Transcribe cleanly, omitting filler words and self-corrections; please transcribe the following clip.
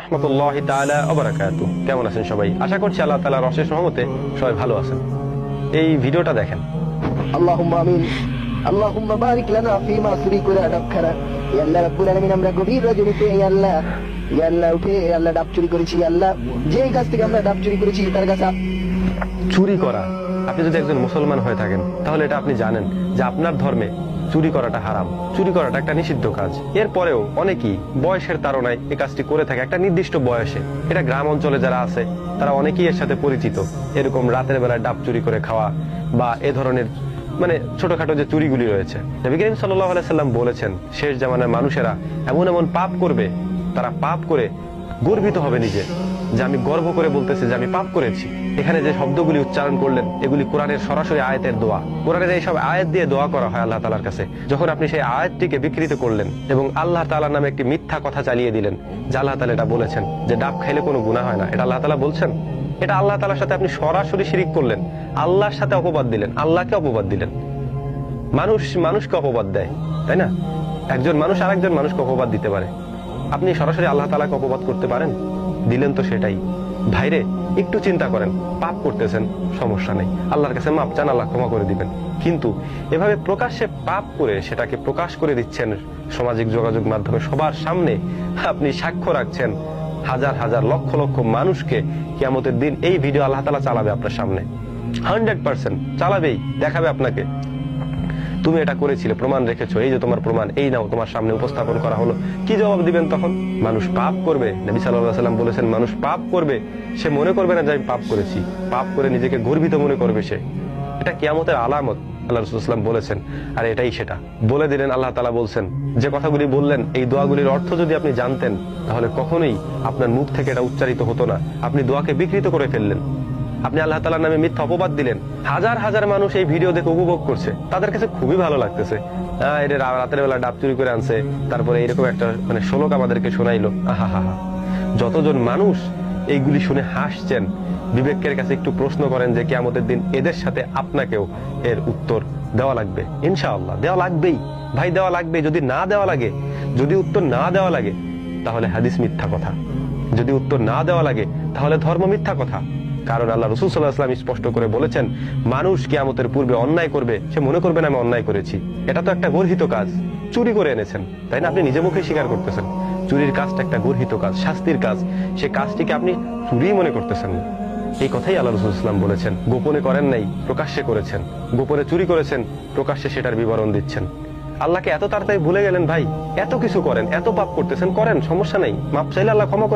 রাহমাতুল্লাহি তাআলা ওয়া বারাকাতুহু। কেমন আছেন সবাই? আশা করছি আল্লাহ তাআলার অশেষ রহমতে সবাই ভালো আছেন। এই ভিডিওটা দেখেন। আল্লাহুম্মা আমিন। আল্লাহুম্মা বারিক লানা ফীমা সুরিকুনা ডাবখানা। ইয়া আল্লাহ রাব্বুল আলামিন, আমরা গভীর রজনীতে ইয়া আল্লাহ উঠে আল্লাহ ডাব চুরি করেছি। আল্লাহ, যে কাছ থেকে আমরা ডাব চুরি করেছি তার কাছে চুরি করা, আপনি যদি একজন মুসলমান হয়ে থাকেন তাহলে এটা আপনি জানেন যে আপনার ধর্মে চুরি করাটা হারাম, চুরি করাটা একটা নিষিদ্ধ কাজ। এরপরেও অনেকেই বয়সের তাড়নায় এই কাজটি করে থাকে একটা নির্দিষ্ট বয়সে। এটা গ্রাম অঞ্চলে যারা আছে তারা অনেকেই এর সাথে পরিচিত। এরকম রাতের বেলায় ডাব চুরি করে খাওয়া বা এ ধরনের ছোটখাটো যে চুরিগুলি রয়েছে। নবী করিম সাল্লাল্লাহু আলাইহি সাল্লাম বলেছেন, শেষ জামানার মানুষেরা এমন এমন পাপ করবে, তারা পাপ করে গর্বিত হবে নিজে, যে আমি গর্ব করে বলতেছি যে আমি পাপ করেছি। এখানে যে শব্দগুলি উচ্চারণ করলেন এগুলি কোরআনের সরাসরি আয়াতের দোয়া। কোরআনের এইসব আয়াত দিয়ে দোয়া করা হয় আল্লাহ তাআলার কাছে। যখন আপনি সেই আয়াতটিকে বিকৃত করলেন এবং আল্লাহ তাআলার নামে একটি মিথ্যা কথা চালিয়ে দিলেন যে আল্লাহ তাআলা এটা বলেছেন যে ডাব খাইলে কোনো গুনাহ হয় না, এটা আল্লাহ তাআলা বলছেন, এটা আল্লাহ তাআলার সাথে আপনি সরাসরি শিরিক করলেন, আল্লাহর সাথে অপবাদ দিলেন, আল্লাহকে অপবাদ দিলেন। মানুষকে অপবাদ দেয়, তাই না? একজন মানুষ আরেকজন মানুষকে অপবাদ দিতে পারে, আপনি সরাসরি আল্লাহ তাআলাকে অপবাদ করতে পারেন? দিলেন তো সেটাই। ভাইরে, একটু চিন্তা করেন, পাপ করতেছেন, সমস্যা নেই, আল্লাহর কাছে মাপ চান, আল্লাহ ক্ষমা করে দিবেন। কিন্তু এভাবে প্রকাশ্যে পাপ করে সেটাকে প্রকাশ করে দিচ্ছেন সামাজিক যোগাযোগ মাধ্যমে সবার সামনে, আপনি সাক্ষ্য রাখছেন হাজার হাজার লক্ষ লক্ষ মানুষকে। কিয়ামতের দিন এই ভিডিও আল্লাহ তাআলা চালাবে আপনার সামনে, 100% চালাবেই, দেখাবে আপনাকে তুমি এটা করেছিলে, প্রমাণ রেখেছো, এই যে তোমার প্রমাণ, এই নাও, তোমার সামনে উপস্থাপন করা হলো। কি জবাব দিবেন তখন? মানুষ পাপ করবে, নবী সাল্লাল্লাহু আলাইহি সাল্লাম বলেছেন মানুষ পাপ করবে, সে মনে করবে না যে আমি পাপ করেছি, পাপ করে নিজেকে গর্বিত মনে করবে সে। এটা কিয়ামতের আলামত, আল্লাহ রাসূল সাল্লাল্লাহু আলাইহি ওয়াসাল্লাম বলেছেন। আর এটাই সেটা বলে দিলেন। আল্লাহ তাআলা বলছেন, যে কথাগুলি বললেন এই দোয়াগুলির অর্থ যদি আপনি জানতেন তাহলে কখনোই আপনার মুখ থেকে এটা উচ্চারিত হতো না। আপনি দোয়াকে বিকৃত করে ফেললেন, আপনি আল্লাহ তাআলার নামে মিথ্যা অপবাদ দিলেন। হাজার হাজার মানুষ এই ভিডিও দেখে উপভোগ করছে, তাদের কাছে খুবই ভালো লাগতেছে। এটা রাতের বেলা ডাব চুরি করে আনছে, তারপরে এরকম একটা শ্লোক আমাদেরকে শোনাইলো। আহা, যতজন মানুষ এইগুলি শুনে হাসছেন, বিবেকের কাছে একটু প্রশ্ন করেন যে কিয়ামতের দিন এদের সাথে আপনাকেও এর উত্তর দেওয়া লাগবে। ইনশাআল্লাহ দেওয়া লাগবেই ভাই, দেওয়া লাগবে। যদি না দেওয়া লাগে, যদি উত্তর না দেওয়া লাগে তাহলে হাদিস মিথ্যা কথা, যদি উত্তর না দেওয়া লাগে তাহলে ধর্ম মিথ্যা কথা। কারণ আল্লাহ রাসূল সাল্লাল্লাহু আলাইহি ওয়াসাল্লাম স্পষ্ট করে বলেছেন, মানুষ কিয়ামতের পূর্বে অন্যায় করবে, সে মনে করবে না আমি অন্যায় করেছি। এটা তো একটা গর্হিত কাজ, চুরি করে এনেছেন, তাই না? আপনি নিজে মুখে স্বীকার করতেছেন চুরির কাজটা একটা গর্হিত কাজ, শাস্তির কাজ। সে কাজটিকে আপনি চুরি মনে করতেছেন না। এই কথাই আল্লাহ রাসূল সাল্লাল্লাহু আলাইহি ওয়াসাল্লাম বলেছেন। গোপনে করেন নাই, প্রকাশ্যে করেছেন। গোপনে চুরি করেছেন, প্রকাশ্যে সেটার বিবরণ দিচ্ছেন। আল্লাহকে এত তাড়াতাড়ি ভুলে গেলেন ভাই? এত কিছু করেন, এত পাপ করতেছেন, করেন, সমস্যা নেই, মাপ চাইলে আল্লাহ ক্ষমা করে